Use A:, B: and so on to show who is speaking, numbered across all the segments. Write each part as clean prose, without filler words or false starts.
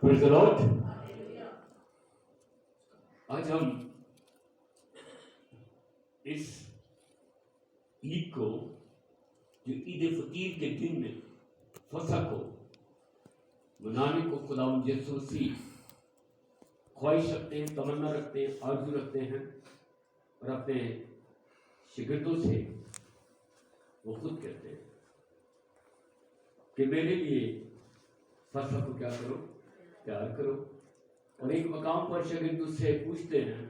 A: Praise the Lord. आज हम इस ईद को, जो ईद फतीर के दिन में फसह को मनाने को खुदावंद यीशु मसीह ख्वाहिश रखते हैं, तमन्ना रखते हैं, आरज़ू रखते हैं और अपने शिगिर्दों से वो खुद कहते हैं कि मेरे लिए फसह को क्या करो, प्यार करो। और एक मकाम पर शागिर्द उससे पूछते हैं,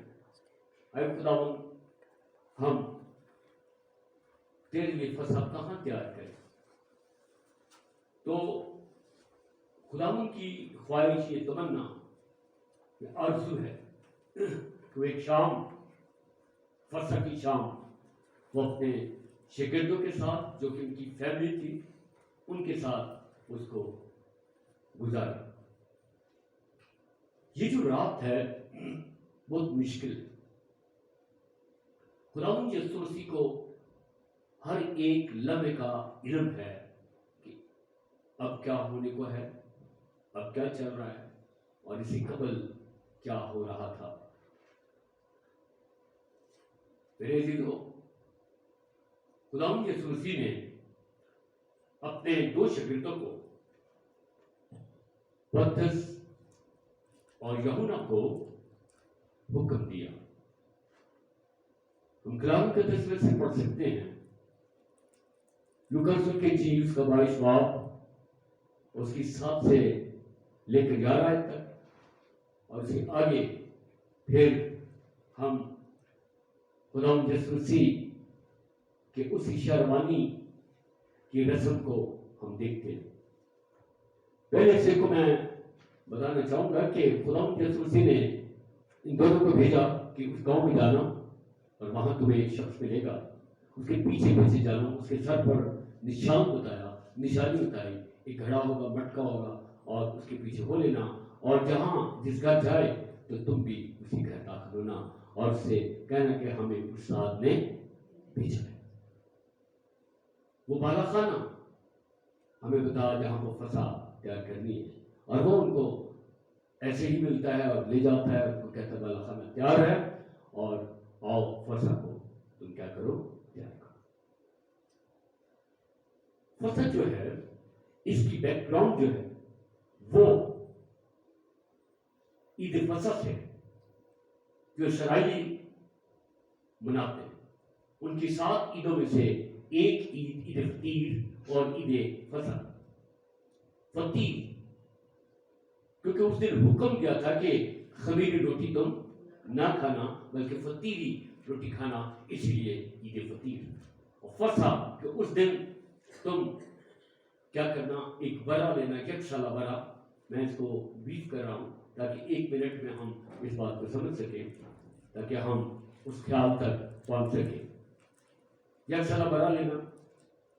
A: अरे खुदावंद, हम तेरे लिए फसह कहाँ तैयार करें? तो खुदावंद की ख्वाहिश, ये तमन्ना, ये आरज़ू है कि वो एक शाम, फसह की शाम, वो अपने शागिर्दों के साथ, जो कि उनकी फैमिली थी, उनके साथ उसको गुजारे। ये जो रात है बहुत मुश्किल है। खुदावंद यीशु मसीह को हर एक लम्हे का इल्म है कि अब क्या होने को है, अब क्या चल रहा है और इसी कबल क्या हो रहा था। मेरे अजीजों, खुदावंद यीशु मसीह ने अपने दो शागिर्दों को, पतरस और यूहन्ना को हुक्म दिया। हम कलाम के तस्वीर से पढ़ सकते हैं, लूका रसूल के इंजील उसका 22 बाब उसकी 7 से लेकर 11 आयत तक, और उसके आगे फिर हम खुदावंद यीशु मसीह के उस इशारवानी की रस्म को हम देखते हैं। पहले से को मैं बताना चाहूंगा कि खुदावंद यीशु मसीह ने इन दोनों को भेजा कि उस गांव में जाना और वहां तुम्हें एक शख्स मिलेगा, उसके पीछे पीछे जाना, उसके सर पर निशान बताया, निशानी बताई, एक घड़ा होगा, मटका होगा, और उसके पीछे हो लेना, और जहां जिस घर जाए तो तुम भी उसी घर दाखिल होना और उससे कहना कि हमें उस्ताद ने भेजा है। वो बाला खाना हमें बता जहां वो फसा तैयार करनी है, और वो उनको ऐसे ही मिलता है और ले जाता है, उनको कहता है बाला खाना तैयार है और आओ फसा को तुम क्या करो, तैयार करो। फसा जो है, इसकी बैकग्राउंड जो है वो ईद फसह है जो इसराइली मनाते हैं। उनकी 7 ईदों में से एक ईद, ईद फतीर और ईद फसह। फतीर क्योंकि उस दिन हुक्म दिया था कि खमीरी रोटी तुम ना खाना बल्कि फतीरी रोटी खाना, इसलिए ईद फतीर। और फसह कि उस दिन तुम क्या करना, एक बरा लेना, यकशाला बरा। मैं इसको ब्रीफ कर रहा हूं ताकि 1 मिनट में हम इस बात को समझ सकें, ताकि हम उस ख्याल तक पहुंच सकें। यकशाला बरा लेना,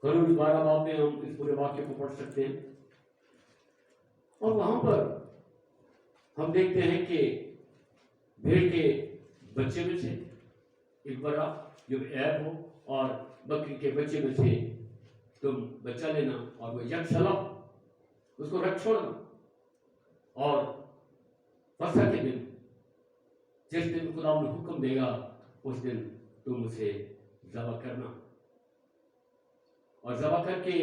A: करूब 12 बाब में हम इस पूरे वाक्य को पढ़ सकते हैं। और वहां पर हम देखते हैं कि भेड़ के बच्चे में से एक बड़ा जो ऐब हो, और बकरी के बच्चे में से तुम बच्चा लेना, और वो यकशाला उसको रख छोड़ना, और फसह के दिन जिस दिन खुदा ने हुक्म देगा उस दिन तुम उसे ज़बह करना, और ज़बह करके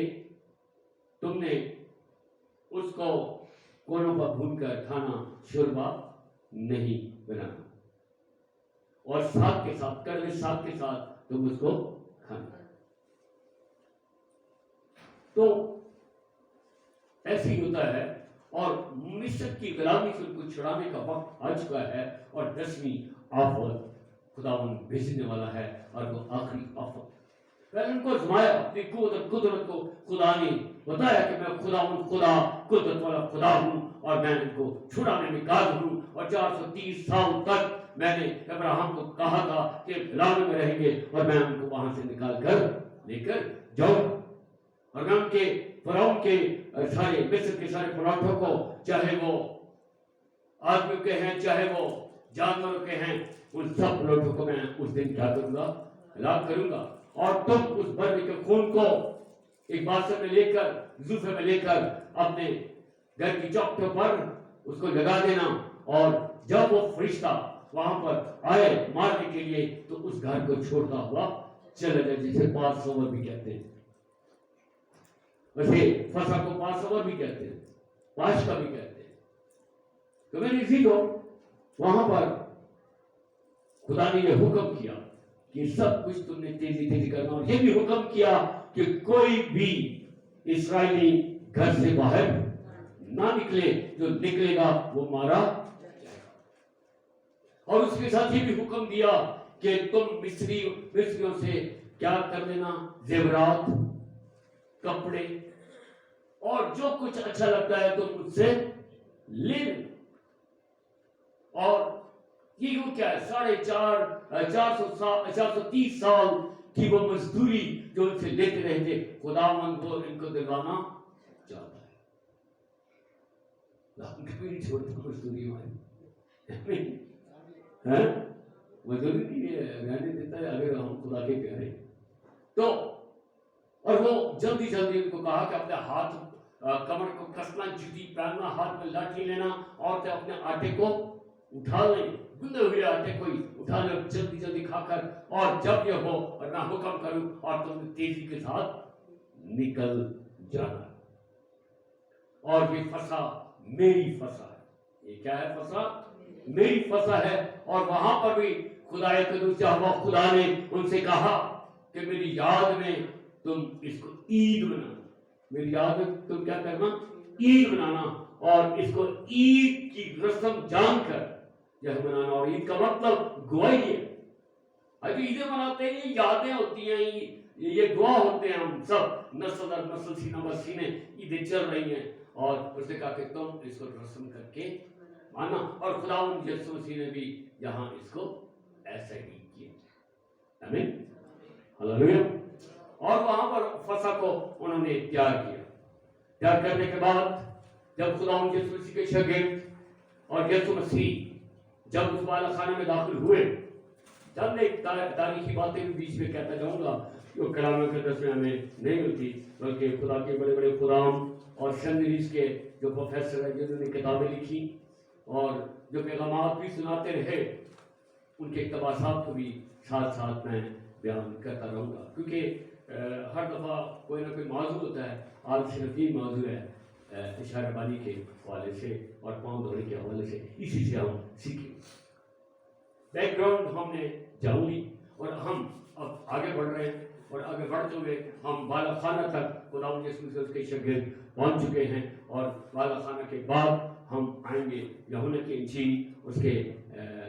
A: तुमने उसको कोनों पर भूनकर खाना, शोरबा नहीं बनाना, और साग के साथ, कड़वे साग के साथ तुम उसको खाना। तो ऐसे ही होता है, और मिस्र की गुलामी से उनको छुड़ाने का वक्त आ चुका है, और 10वीं आफत खुदावंद भेजने वाला है, और वो आखिरी आफत। पहले उनको आजमाया, अपनी कुदरत को खुदा ने बताया कि मैं खुदावंद, खुदा, कुदरत वाला खुदा हूं, और मैं इनको छुड़ाने में काबिल हूं। और 430 साल तक मैंने अब्राहम को कहा था कि गुलामी में रहेंगे, और मैं उनको वहां से निकाल कर लेकर जाऊंगा, और मैं उनके फराउन के सारे मिस्र के सारे पराठों को, चाहे वो आदमियों के हैं चाहे वो जानवरों के हैं, उन सब पराठों को मैं उस दिन क्या करूंगा, हलाक करूंगा। और तुम उस बर्रे के खून को एक बासर में लेकर, जुफे में लेकर अपने घर की चौखटों पर اس کو لگا دینا، اور جب وہ فرشتہ وہاں پر آئے مارنے کے لیے تو اس گھر کو چھوڑتا ہوا چلا جائے، جسے پاس اوور بھی کہتے ہیں. ویسے فسح کو پاس اوور بھی کہتے ہیں، پاش کا بھی کہتے ہیں. تو میں نے اسی کو وہاں پر خدا نے یہ حکم کیا کہ سب کچھ تم نے تیزی تیزی کرنا، اور یہ بھی حکم کیا کہ کوئی بھی اسرائیلی گھر سے باہر نہ نکلے، جو نکلے گا وہ مارا جائے گا. اور اس کے ساتھ یہ بھی حکم دیا کہ تم مصریوں سے کیا کر لینا، زیورات، کپڑے اور جو کچھ اچھا لگتا ہے تم مجھ سے لے لینا. اور یہ وہ کیا ہے، 430 سال کی وہ مزدوری جو ان سے لیتے رہتے، خداوند وہ ان کو دلوانا چاہتا ہے. کبھی نہیں چھوڑتا مزدوری ہماری، مزدوری نہیں رہنے دیتا ہے اگر ہم خدا کے پیارے. تو اور وہ جلدی جلدی ان کو کہا کہ اپنے ہاتھ کمر کو کسنا، جوتی پہننا، ہاتھ میں لاٹھی لینا، اور اپنے آٹے کو اٹھا لیں، گندے ہوئے آٹے کو اٹھا لیں جلدی جلدی کھا کر، اور جب یہ ہو اور میں حکم کروں اور تم نے تیزی کے ساتھ نکل جانا. اور یہ فسح میری فسح ہے. یہ کیا ہے؟ فسح میری فسح ہے. اور وہاں پر بھی خدا قدوس یہوہ خدا نے ان سے کہا کہ میری یاد میں تم اس کو عید منانا. میری یاد میں تم کیا کرنا؟ عید منانا. اور اس کو عید کی رسم جان کر یہ منانا. اور عید کا مطلب گواہی ہے. ابھی عیدیں مناتے ہیں، یہ یادیں ہوتی ہیں، یہ گواہ ہوتے ہیں. ہم سب نسل در نسل سینہ بر سینے عیدیں چل رہی ہیں. اور اس نے کہا کہ تم اس کو رسم کر کے مانا. اور خداوند یسوع مسیح نے بھی یہاں اس کو ایسا ہی کیا. آمین، ہلیلویا. اور وہاں پر فسح کو انہوں نے تیار کیا. تیار کرنے کے بعد جب خداوند یسوع مسیح کے شاگرد اور یسوع مسیح جب اس بالا خانے میں داخل ہوئے، جب میں ایک تاریخی باتیں بیچ میں کہتا جاؤں گا جو کلام مقدس میں ہمیں نہیں ملتی، بلکہ خدا کے بڑے بڑے خدام اور سیمنریز کے جو پروفیسر ہیں جنہوں نے کتابیں لکھی اور جو پیغامات بھی سناتے رہے، ان کے اقتباسات کو بھی ساتھ ساتھ میں بیان کرتا رہوں گا. کیونکہ ہر دفعہ کوئی نہ کوئی موضوع ہوتا ہے. آج صرف یہ موضوع ہے اشارہ بانی کے حوالے سے اور پاؤں دھونے کے حوالے سے، اسی سے ہم سیکھیں. بیک گراؤنڈ ہم نے جان لی اور ہم اب آگے بڑھ رہے ہیں. اور آگے بڑھتے ہوئے ہم بالا خانہ تک خداوند یسوع مسیح کے شاگرد پہنچ چکے ہیں. اور بالا خانہ کے بعد ہم آئیں گے یوحنا کی انجیل اس کے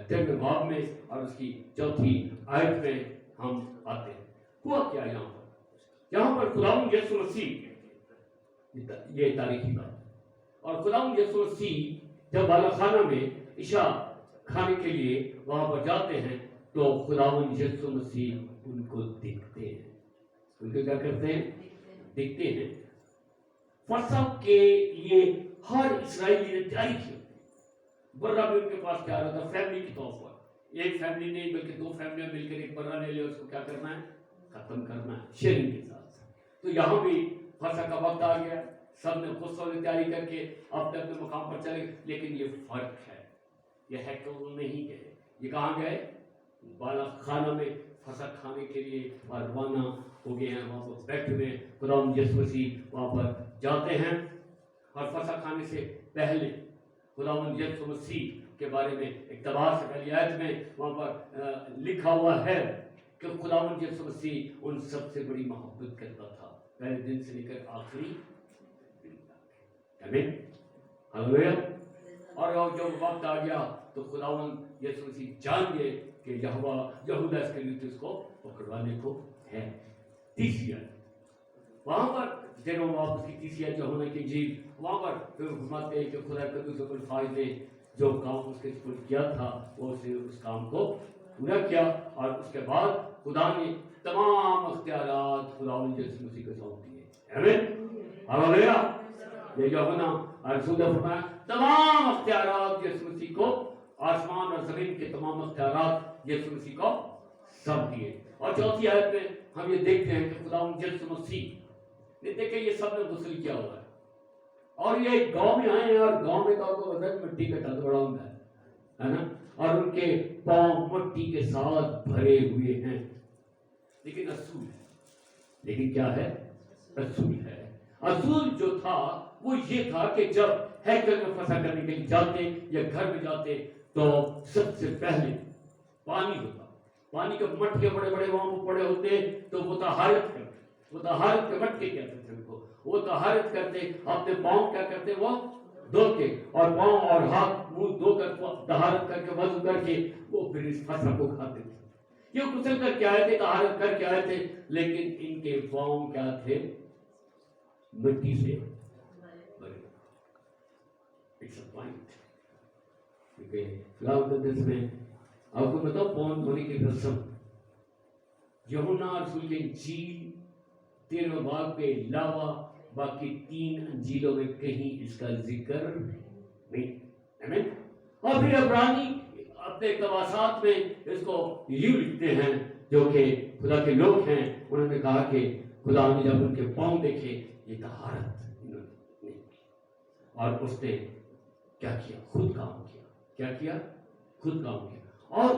A: 13ویں باب میں اور اس کی 4 آیت میں ہم آتے ہیں. ہوا کیا یہاں پر خداوند یسوع مسیح، یہ تاریخی بات، اور خداوند یسوع مسیح جب بالا خانہ میں عشاء کھانے کے لیے وہاں پر جاتے ہیں تو خداوند یسوع مسیح ان کو دیکھتے ہیں. ان کو کیا کرتے ہیں؟ دیکھتے ہیں. فسح کے لیے ہر اسرائیلی نے تیاری کی. برہ بھی ان کے پاس تیار ہوتا فیملی کے طور پر. ایک فیملی نہیں بلکہ 2 فیملیاں مل کر ایک برہ لے لے، اس کو کیا کرنا ہے؟ ختم کرنا ہے شیئرنگ کے ساتھ. تو یہاں بھی فسح کا وقت آ گیا. سب نے خود سب تیاری کر کے اپنے اپنے مقام پر چلے. لیکن یہ فرق ہے، یہ ہیکل نہیں گئے. یہ کہاں گئے؟ بالا خانہ میں فسح کھانے کے لیے روانہ ہو گئے ہیں. وہاں پر بیٹھے ہوئے خداوند یسوع مسیح وہاں پر جاتے ہیں. اور فسح کھانے سے پہلے خداوند یسوع مسیح کے بارے میں اقتباس سے پہلی آیت میں وہاں پر لکھا ہوا ہے کہ خداوند یسوع مسیح ان سب سے بڑی محبت کرتا تھا، پہلے دن سے لے کر آخری دن تک. آمین، ہلیلویا. اور جب وقت آ گیا تو خداوند یسوع مسیح جان گئے کہ یہودا اسکریوتی اس کو پکڑوانے کو ہے. تیسری آیت وہاں پر جنہوں واپس کی تیسری آیت یوحنا کی انجیل، وہاں پر پھر فرماتے ہیں کہ خدا قدوس الفاظ نے جو کام اس کے سپرد کیا تھا وہ اس نے اس کام کو پورا کیا. اور اس کے بعد خدا نے تمام اختیارات خداوند یسوع مسیح کو سونپ دیے. آمین، ہلیلویا. یہ یوحنا رسول نے فرمایا تمام اختیارات یسوع مسیح کو، آسمان اور زمین کے تمام اختیارات یسوع مسیح کو سب دیے. اور 4 آیت میں ہم یہ دیکھتے ہیں کہ خداوند یسوع مسیح نے دیکھیں یہ سب نے غسل کیا ہوا ہے. اور یہ ایک گاؤں میں آئے ہیں اور گاؤں میں تو آپ کو پتا ہے مٹی کا ٹل بڑا ہوتا ہے نا, اور ان کے پاؤں مٹی کے ساتھ بھرے ہوئے ہیں, لیکن اصول ہے, لیکن کیا ہے, اصول ہے. اصول جو تھا وہ یہ تھا کہ جب ہیکل میں فسا کرنے کے لیے جاتے یا گھر میں جاتے تو سب سے پہلے پانی ہوتا, پانی کے مٹکے بڑے بڑے وہاں پر پڑے ہوتے, تو وہ طہارت کرتے, وہ طہارت کے مٹکے کہتے تھے ان کو, وہ طہارت کرتے, اپنے پاؤں کیا کرتے, وہ دھوتے, اور پاؤں اور ہاتھ منہ دھو کر طہارت کر کے وضو کر کے وہ پھر اس فصل کو کھاتے تھے. یہ غسل کر کے آئے تھے, طہارت کر کے آئے تھے, لیکن ان کے پاؤں کیا تھے, مٹی سے بھرے. It's a point. کیونکہ خدا مقدس میں آپ کو بتاؤ پاؤں دھونے کی رسم یوحنا رسول کی انجیل 13 باب کے علاوہ باقی 3 انجیلوں میں کہیں اس کا ذکر نہیں. آمین. اور پھر عبرانی اپنے اقتباسات میں اس کو یوں لکھتے ہیں, جو کہ خدا کے لوگ ہیں, انہوں نے کہا کہ خدا نے جب ان کے پاؤں دیکھے یہ طہارت انہوں نے نہیں کی, اور اس نے کیا کیا, خود کام کیا. کیا کیا, خود کام کیا, اور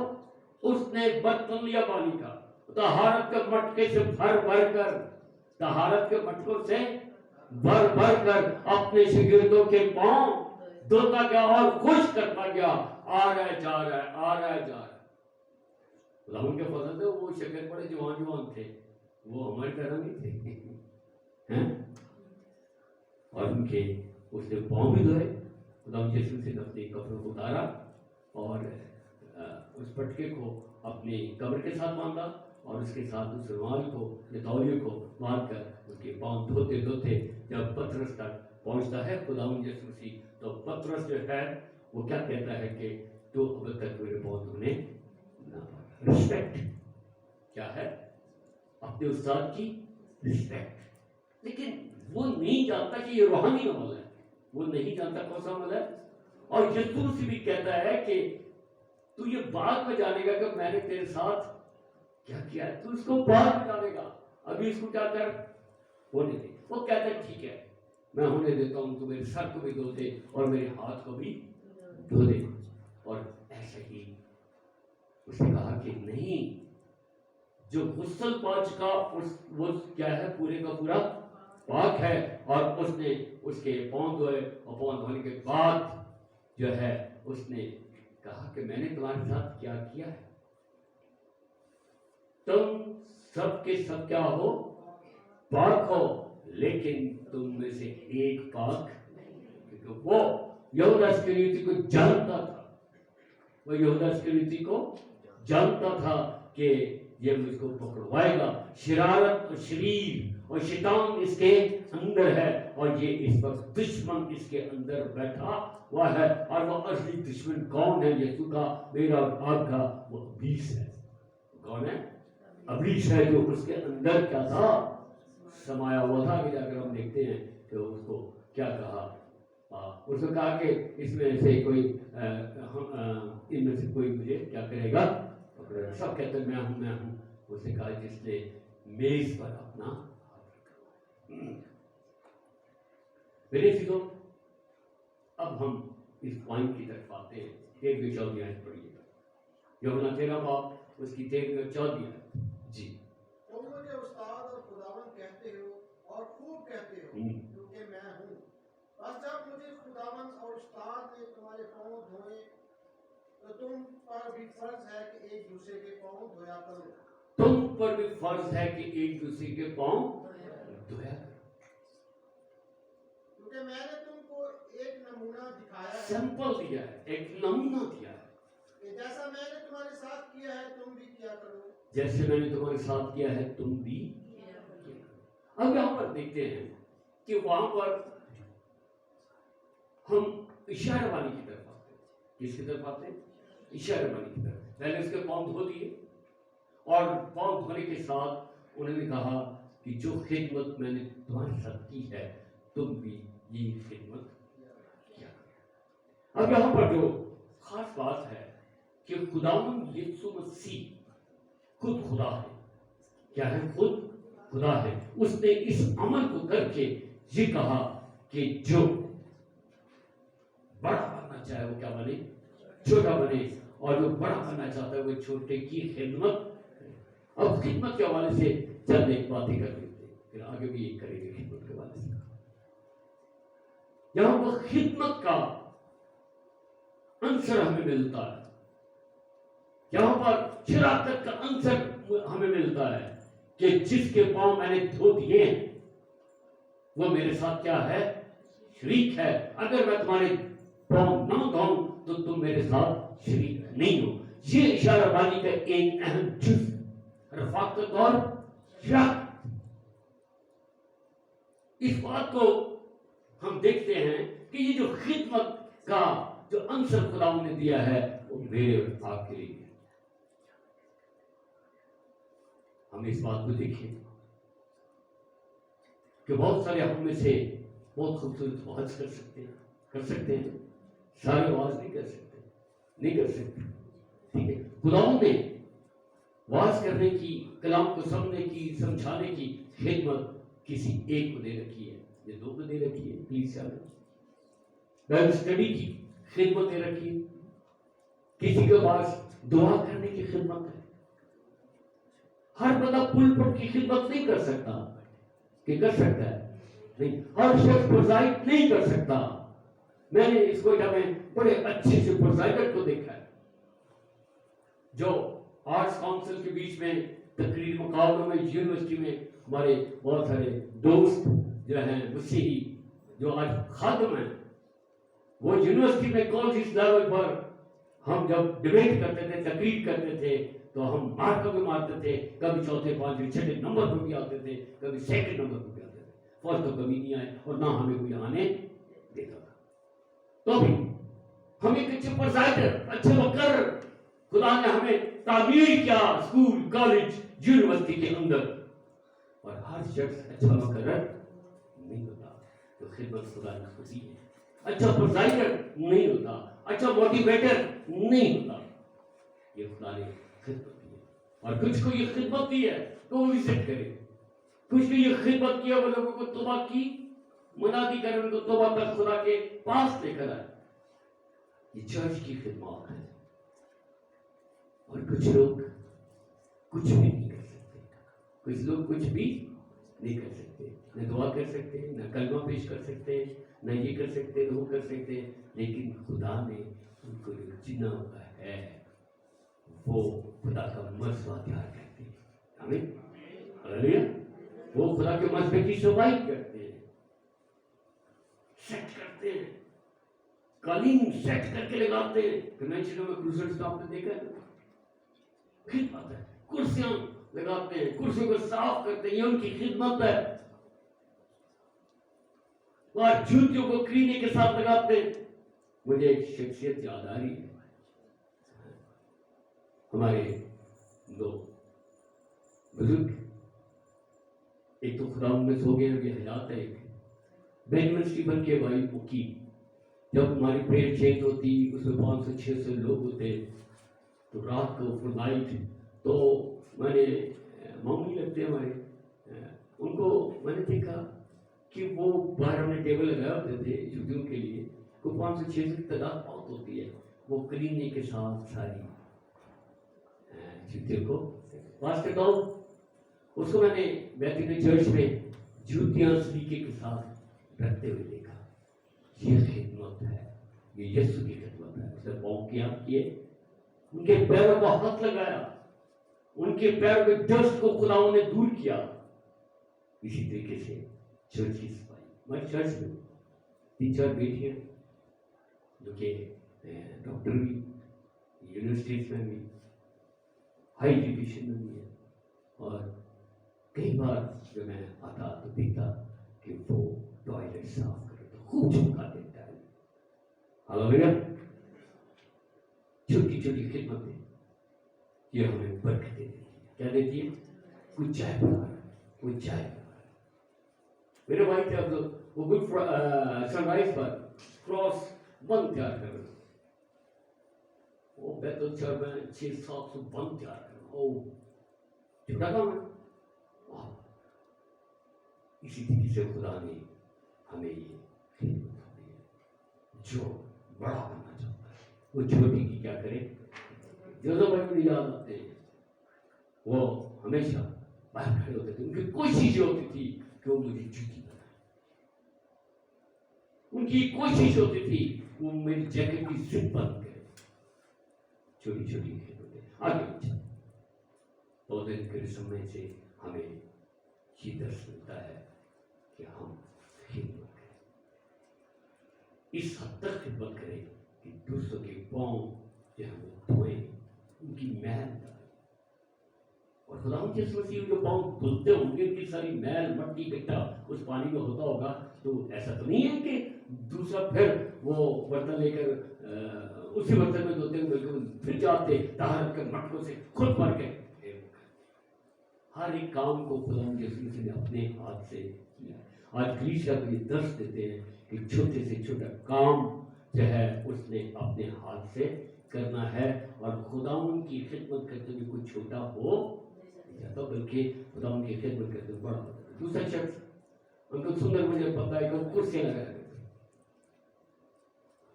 A: اس نے برتن لیا پانی کا, طہارت کے مٹکے سے بھر بھر کر, طہارت کے مٹکوں سے بھر بھر کر اپنے شاگردوں کے پاؤں دھوتا گیا اور خوش کرتا گیا, آ رہا ہے جا رہا ہے, آ رہا ہے جا رہا ہے. خدا ان کے فضل سے وہ شاگرد بڑے جوان جوان تھے, وہ ہماری طرح نہیں تھے, اور ان کے اس نے پاؤں بھی دھوئے. خدا یسوع سے اپنے کپڑوں کو اتارا اور اس پٹکے کو اپنے کمر کے ساتھ باندھا, اور اس کے ساتھ اس رومال کو یا تولیے کو باندھ کر اس کے پاؤں دھوتے دھوتے جب پترس تک پہنچتا ہے خدا یسوع مسیح, تو پترس جو ہے وہ کیا کہتا ہے کہ تو اب تک میرے پاؤں دھونے نہ پایا. رسپیکٹ کیا ہے, اپنے استاد کی رسپیکٹ. لیکن وہ نہیں جانتا کہ یہ روحانی عمل ہے, وہ نہیں جانتا کون سا عمل ہے. اور یسوع مسیح بھی کہتا ہے کہ تو یہ بعد میں جانے گا کہ میں نے تیرے ساتھ کیا کیا ہے, تو اس کو بعد میں جانے گا, ابھی اس کو کیا کر ہونے دے. وہ کہتا ہے ٹھیک ہے میں ہونے دیتا ہوں, تو میرے سر کو بھی دھو دے اور میرے ہاتھ کو بھی دھو دے. اور ایسے ہی اس نے کہا کہ نہیں, جو غسل پا چکا وہ کیا ہے, پورے کا پورا پاک ہے. اور اس نے اس کے پاؤں دھوئے, اور پاؤں دھونے کے بعد جو ہے اس نے کہا کہ میں نے تمہارے ساتھ کیا کیا ہے, تم سب کے سب کیا ہو, پاک ہو, لیکن تم میں سے ایک پاک. کیونکہ وہ یہودا اسکریوتی کو جانتا تھا, وہ یہودا اسکریوتی کو جانتا تھا کہ یہ مجھ کو پکڑوائے گا. شرارت اور شریر اور شیطان اس کے اندر ہے, اور یہ اس وقت دشمن اس کے اندر بیٹھا ہوا ہے. اور وہ اصلی دشمن کون ہے یسوع کا, میرا اور آپ کا, وہ ابلیس ہے. کون ہے, ابلیس ہے, جو اس کے اندر کیا تھا, سمایا ہوا تھا. کہ اگر ہم دیکھتے ہیں کہ اس کو کیا کہا, اس نے کہا کہ اس میں سے کوئی ان میں سے کوئی مجھے کیا کرے گا, سب کہتے ہیں میں ہوں میں ہوں. اس نے کہا جس نے میز پر اپنا ہاتھ رکھا. میرے چیزوں, اب ہم اس پوائنٹ کی طرف آتے ہیں. 13 آیت پڑھیے گا, یوحنا 13 باب اس کی 13 آیت. جی,
B: تم مجھے استاد اور خداوند کہتے ہو اور خوب کہتے ہو کیونکہ میں ہوں. بس جب مجھے خداوند اور استاد نے تمہارے پاؤں دھوئے تو تم پر بھی فرض ہے کہ ایک دوسرے کے پاؤں دھویا کرو.
A: تم پر بھی فرض ہے کہ ایک دوسرے کے پاؤں دھویا کرو.
B: کیونکہ میں نے تم کو ایک نمونہ دکھایا ہے,
A: سمپل دیا ہے, ایک نمونہ دیا ہے
B: کہ جیسا میں نے تمہارے ساتھ کیا ہے تم بھی کیا کرو.
A: جیسے میں نے تمہارے ساتھ کیا ہے تم بھی کیا کرو. اب یہاں پر دیکھتے ہیں کہ وہاں پر ہم اشارہ بانی کی طرف آتے ہیں. کس کی طرف آتے ہیں, اشارہ بانی کی طرف. پہلے اس کے پاؤں دھو دیے, اور پاؤں دھونے کے ساتھ انہوں نے کہا کہ جو خدمت میں نے تمہارے ساتھ کی ہے تم بھی یہ خدمت کیا. اب یہاں پر جو خاص بات ہے کہ خداوند یسوع مسیح خود خدا ہے. کیا ہے, خود خدا ہے. اس نے اس عمل کو کر کے یہ کہا کہ جو अच्छा है वो क्या बने, छोटा बने, और जो बड़ा बनना चाहता है वो छोटे की खिदमत। अब खिदमत के हवाले से चंद एक बातें कर लेते हैं, फिर आगे भी एक करेंगे खिदमत के हवाले से। यहाँ पर खिदमत का अंसर हमें मिलता है, यहाँ पर शराकत का अंसर हमें मिलता है कि जिसके पांव मैंने धो दिए हैं वो मेरे साथ क्या है, शरीक है। अगर मैं तुम्हारे पांव ना धोऊं तो तुम मेरे साथ शरीक नहीं हो। ये इशाराबाजी का एक अहम जुज़ रफाकत और शराकत। इस बात को हम देखते हैं कि ये जो खिदमत का जो अंसर खुदा ने दिया है वो मेरे और आपके लिए है। हम इस बात को देखें कि बहुत सारे हम में से बहुत खूबसूरत वाज कर सकते हैं, सारे वाज नहीं कर सकते, ठीक है। खुदावंद ने वाज करने की, कलाम को समझने की, समझाने की खिदमत किसी एक को दे रखी है, ये दो को दे रखी है, प्लीज याद, बाइबल स्टडी की खिदमत दे रखी है, किसी के पास दुआ करने की खिदमत है। हर बंदा पुलपट की खिदमत नहीं कर सकता, कि कर सकता है नहीं, हर शख्स प्रोजाइड नहीं कर सकता। मैंने इस कोयटा में बड़े अच्छे से प्रोजाइडर को देखा है जो आर्ट्स काउंसिल के बीच में तकरीर मुकाबलों में, यूनिवर्सिटी में हमारे बहुत सारे दोस्त जो हैं मसीही जो आज खादम हैं, वो यूनिवर्सिटी में कॉलेज लेवल पर हम जब डिबेट करते थे, तकरीर करते थे, तो हम मार्क भी मारते थे, कभी चौथे पांचवें छठे नंबर पर भी आते थे, कभी सेकंड नंबर पर भी आते थे, फर्स्ट तो कभी नहीं आए और ना हमें कोई आने देता था। तो भी हम एक अच्छे प्रोजाइडर, अच्छे वक्र, खुदा ने हमें तामीर किया स्कूल, कॉलेज, यूनिवर्सिटी के अंदर, और हर शख्स अच्छा वक्र नहीं होता, तो खिदमत खुदा ने खुशी है। अच्छा प्रोजाइडर नहीं होता, अच्छा मोटिवेटर नहीं होता, ये खुदा ने खिदमत दी है। और कुछ को ये खिदमत दी है तो वो विजिट करे, कुछ को ये खिदमत किया वो लोगों को तौबा की मुनादी करे, उनको तौबा तक खुदा के पास लेकर आए, ये चर्च की खिदमत है। और कुछ लोग कुछ भी नहीं कर सकते, कुछ लोग कुछ भी नहीं कर सकते, न दुआ कर सकते, न कलमा पेश कर सकते, न ये कर सकते, न वो कर सकते, लेकिन खुदा ने उनको जो चुना हुआ है वो खुदा का मसवा तैयार करते हैं। आमीन, हालेलुया। वो खुदा के मसबे की सफाई करते हैं, सेट करते हैं, कालीन सेट करके लगाते हैं। कन्वेंशनों में क्रूसर स्टाफ ने देखा है, खिदमत है, कुर्सियां लगाते हैं, कुर्सियों को साफ करते हैं, ये उनकी खिदमत है। और जूतियों को क्लीनिंग के साथ लगाते हैं। मुझे एक शख्सियत याद आ रही है, हमारे दो बुजुर्ग, एक तो खुदा में सो गए, अभी हयात है, एक बेंजामिन स्टीफन के भाई मुकी। जब हमारी प्रेयर चेंज होती, उसमें 500-600 लोग होते, तो रात को फुल नाइट, तो मैंने मामूली लगते हमारे, उनको मैंने देखा कि वो बाहर हमने टेबल लगाए होते थे जूतियों के लिए, को 500-600 की तादाद बहुत होती है, वो क्लीनिंग के साथ सारी जूतियों को वाश करता हूँ। उसको मैंने वैटिकन चर्च में जूतियां सलीके के साथ रखते हुए देखा। ये खिदमत है, ये यीशु की खिदमत है। उसने पाँव किया किए, उनके पैरों को हाथ लगाया, उनके पैरों के डस्ट को खुदाओं ने दूर किया। इसी तरीके से चर्च की सफाई, हमारे चर्च में 3-4 बेटियां जो कि डॉक्टर भी, यूनिवर्सिटीज में भी, हाई एजुकेशन में भी है, और कई बार जब मैं आता तो देखता कि वो टॉयलेट साफ करे तो खूब चमका देता है। हालेलुया। छोटी छोटी खिदमतें ये हमें बरकत देती है। क्या देती है? कुछ चाय बना, कुछ चाय बना। मेरे भाई थे अब लोग, वो गुड सनराइज पर क्रॉस बंद तैयार कर रहे, वो बैतल चर्च में 600-700 बंद तैयार कर रहे, ओ छोटा काम है। इसी तरीके से खुदा ने हमें ये खिदमत दी है, जो बड़ा बनना चाहता वो छोटी की क्या करे। जो भाई मुझे याद आते हैं, वो हमेशा बाहर खड़े होते थे, उनकी कोशिश होती थी कि वो मुझे जूती बनाए, उनकी कोशिश होती थी वो मेरी जैकेट की जिप बंद करे। छोटी छोटी खेल होते आगे अच्छा तो दिन के समय से हमें ये दर्श मिलता है कि हम खिदमत करें, इस हद तक खिदमत करें कि दूसरों के पांव जो हम धोए, उनकी मैल डालें। और खुदा के मसीह जो पांव धुलते होंगे, उनकी सारी मैल मट्टी इकट्ठा उस पानी में होता होगा, तो ऐसा तो नहीं है कि दूसरा फिर वो बर्तन लेकर उसी बर्तन में धोते हुए फिर जाते तार के मटकों से खुद भर के। हर एक काम को खुदा के मसीह ने अपने हाथ से किया। आज कलीसिया को ये दर्श देते हैं कि छोटे से छोटा काम जो है उसने अपने हाथ से करना है, और खुदावन की खिदमत करते हुए कोई छोटा हो जाता, बल्कि खुदावन की खिदमत करते हुए बड़ा होता है। दूसरा शख्स उनको सुंदर, मुझे पता है कि कुर्सियां लगाया करते,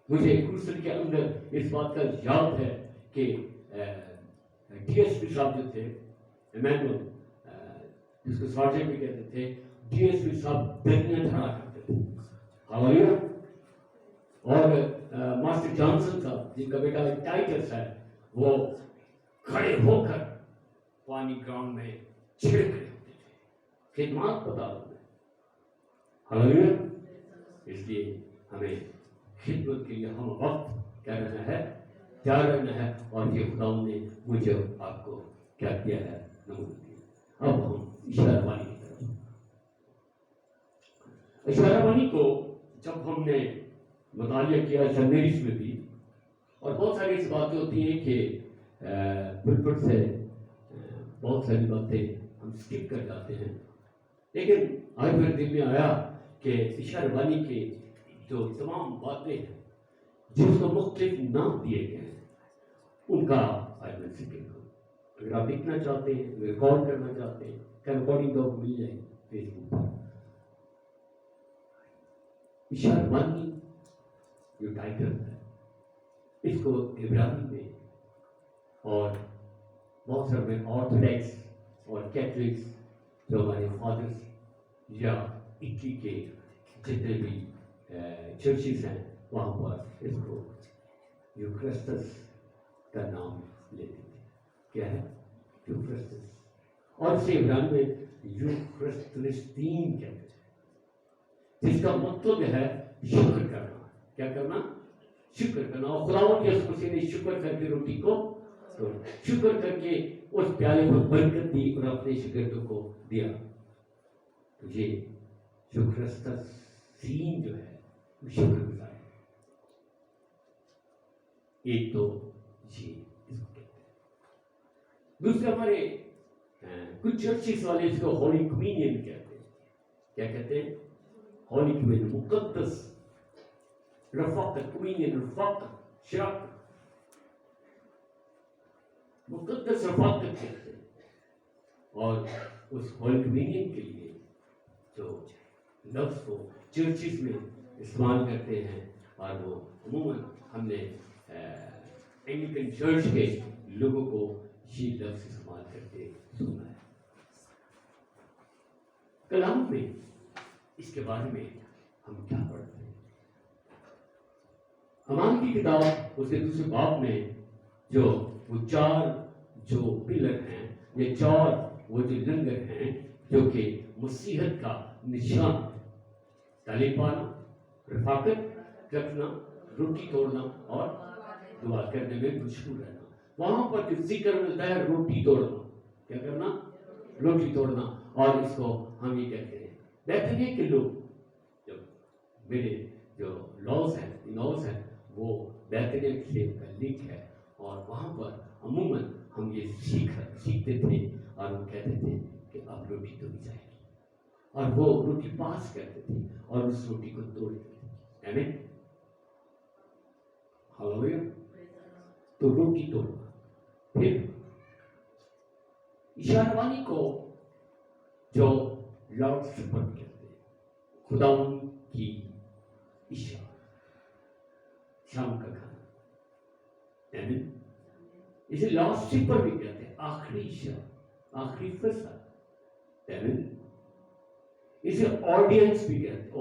A: मुझे कुर्सी के अंदर इस बात का याद है कि डीएसपी साहब जो थे इमैनुअल, जिसको सार्जेंट भी कहते थे, डीएसपी साहब दरियां धरा करते थे। हालेलुया। और मास्टर जॉनसन साहब जिनका बेटा टाइटस है, वो खड़े होकर पानी ग्राउंड में छिड़क रहे होते थे, खिदमत बता रहे। हालेलुया। इसलिए हमें खिदमत के लिए हम वक्त क्या रहना है, तैयार रहना है, और ये खुदावंद ने मुझे आपको क्या किया है, नमूना दिया। अब हम इशाराबानी की तरफ। इशाराबानी को जब हमने मुतालिया किया सेमिनारीज में भी, और बहुत सारी ऐसी बातें होती हैं कि पुलपिट से बहुत सारी बातें हम स्किप कर जाते हैं, लेकिन आज मेरे दिल में आया कि इशाराबानी के जो तमाम बातें हैं जिसको मुख्तलिफ नाम दिए गए हैं, उनका आज मैं जिक्र करूँ। अगर आप लिखना चाहते हैं, रिकॉर्ड करना चाहते हैं, रिकॉर्डिंग तो मिल जाए फेसबुक पर। इशाराबानी जो टाइटल है, इसको इब्रानी में और बहुत सारे ऑर्थोडॉक्स और कैथलिक्स जो हमारे फादर्स या इटली के जितने भी चर्चेस हैं, वहाँ पर इसको यूक्रिस्टस का नाम लेते थे। क्या है यूक्रिस्टस, और इसे इब्रानी में यूक्रिस्टलिस्तीन कहते हैं, जिसका मतलब है शुक्र करना। क्या करना? शुक्र करना। और खुदावंद के मसीह ने शुक्र करके रोटी को शुक्र करके उस प्याले को बरकत दी और अपने शागिर्दों को दिया। तो ये यूक्रिस्टसीन जो है वो शुक्रगुजार है। एक तो ये इसको कहते हैं। दूसरे हमारे कुछ चर्चेस वाले इसको होली कम्युनियन कहते हैं। क्या कहते हैं? होली कम्युनियन, मुकद्दस रफ़ाक़त, कम्युनियन रफ़ाक़त, शराकत, मुकद्दस रफ़ाक़त कहते हैं। और उस होली कम्युनियन के लिए जो लफ्ज़ को चर्चेस में इस्तेमाल करते हैं, और वो अमूमन हमने एंग्लिकन चर्च के लोगों को ये लफ्ज़ इस्तेमाल करते सुना है। कलाम में इसके बारे में हम क्या पढ़ते हैं? अमान की किताब उसके दूसरे बाब में जो वो चार जो पिलर हैं, ये चार वो जो लंगर हैं जो कि मसीहत का निशान है, तालीम पाना, रफ़ाक़त रखना, रोटी तोड़ना और दुआ करने में मशगूल रहना। वहां पर जो जिक्र मिलता है रोटी तोड़ना, क्या करना? रोटी तोड़ना। और इसको हम ये कहते हैं बैठने के लोग, जब मेरे जो लॉज हैं वो बैठने से का लिंक है, और वहां पर अमूमन हम ये सीखते थे, और वो कहते थे कि अब रोटी तोड़ी जाएगी, और वो रोटी पास करते थे और उस रोटी को तोड़ते थे। आमीन, हालेलुया। तो रोटी तोड़ना। फिर इशाराबानी को जो लॉर्ड सपर कहते हैं, खुदावंद की इशारा, शाम का खाना, आमीन। इसे लास्ट सिपर भी कहते हैं, आखिरी शब्द, आखिरी फैसला, आमीन। इसे ऑडियंस भी कहते हैं,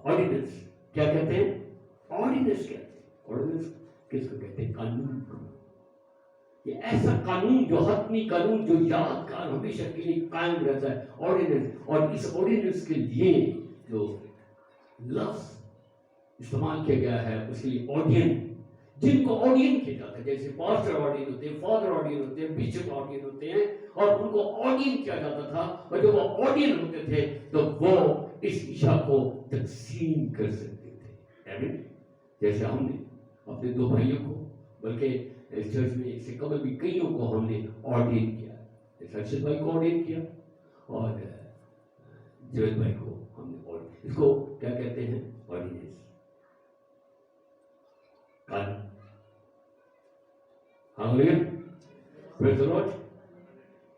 A: ऑर्डिनेंस क्या कहते हैं? ऑर्डिनेंस कहते हैं। ऑर्डिनेंस किसको कहते हैं? कानून को। ये ऐसा कानून जो हतमी कानून जो यादगार हमेशा के लिए कायम रहता है, ऑर्डिनेंस। और इस ऑर्डिनेंस के लिए जो लफ्ज इस्तेमाल किया गया है उसके लिए ऑडियन, जिनको ऑडियन किया जाता है, जैसे पास्टर ऑडियन होते हैं, फादर ऑडियन होते हैं, बिशप ऑडियन होते हैं, और उनको ऑडियन किया जाता था। और जब वो ऑडियन होते थे तो वो इस इशा को तकसीम कर सकते थे, आमीन। जैसे हमने अपने दो भाइयों को, बल्कि इस चर्च में इससे कबल भी कईयों को हमने ऑर्डिन किया, जैसे अक्षत भाई को ऑर्डिन किया और जवेद भाई को हमने ऑर्डिन। इसको क्या कहते हैं? ऑर्डिनेंस, कानून। Hallelujah, praise the Lord.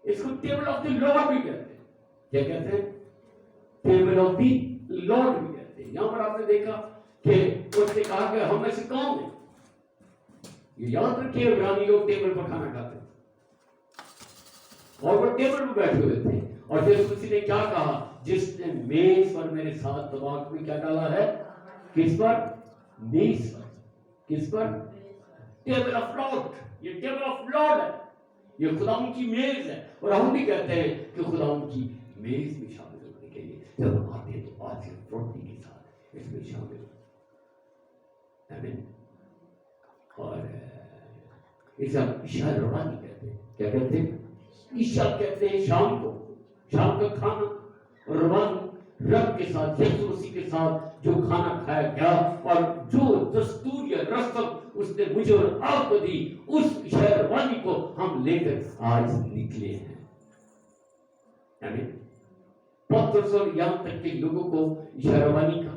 A: इसको टेबल ऑफ द लॉर्ड भी कहते हैं। क्या कहते हैं? टेबल ऑफ द लॉर्ड भी कहते हैं। यहां पर आपने देखा कि उसने कहा कि हम में से कौन है, ये याद रखिए, इब्रानी लोग टेबल पर खाना खाते थे और वो टेबल पर बैठे हुए थे। और फिर उसी ने क्या कहा? जिसने मेज पर मेरे साथ तबाक में क्या डाला है? किस पर? मेज पर। किस पर? Table of Lord. ये टेबल ऑफ लॉर्ड है, ये खुदावन की मेज है। और हम भी कहते हैं कि खुदावन की मेज में शामिल होने के लिए जब हम आते हैं तो आज रोटी के साथ इसमें शामिल हो, आमीन। और इसे हम ईशा रवानी कहते हैं। क्या कहते हैं? ईशा कहते हैं शाम को, शाम का खाना। और रवानी रब के साथ, यीशु मसीह के साथ जो खाना खाया गया और जो दस्तूर या रस्म उसने मुझे और आपको दी, उस ईशा रवानी को हम लेकर आज निकले हैं, आमीन। पतरस और यहां तक के लोगों को ईशा रवानी का